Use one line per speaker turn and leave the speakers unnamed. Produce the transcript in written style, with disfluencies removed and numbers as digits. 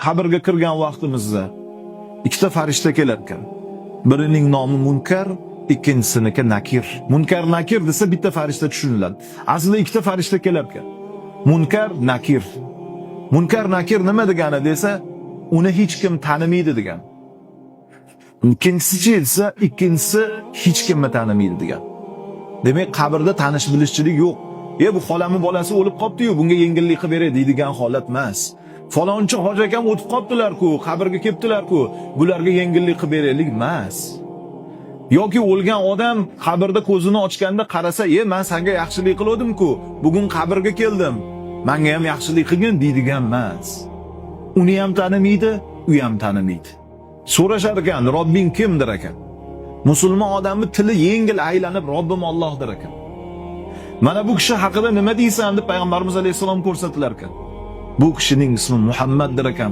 qabrga kirgan vaqtimizda ikkita farishta kelar ekan. Birining nomi Munkar, ikkinchisiniki Nakir. Munkar Nakir desa bitta farishta tushuniladi. Aslida ikkita farishta kelar ekan. Munkar Nakir. Munkar Nakir nima degani desa, uni hech kim tanimaydi degan. Ikkinchisi esa ikkinchisi hech kimni tanimaydi degan. Demak, qabrda tanish bilishchilik yo'q. Bu xolamni bolasi o'lib qopti-yu, bunga yengillik qilib beray deydigan holat emas. Falonchi hoji akam o'tib qoptilar-ku, qabrga kelibdilar-ku, bularga yengillik qilib beraylik emas. Yoki o'lgan odam qabrda ko'zini ochganda qarasa, men senga yaxshilik qildim-ku, bugun qabrga keldim. Menga ham yaxshilik qilgin deydigan emas. Uni ham tanimaydi, u ham tanimaydi. So'rashar ekan, Robbing kimdir ekan? Musulmon odamni tili yengil aylanib, Robbim Allohdir ekan. Mana bu kishi haqida nima deysan deb payg'ambarimiz alayhisalom ko'rsatdilar ekan. Bu kishining ismi Muhammaddir ekan.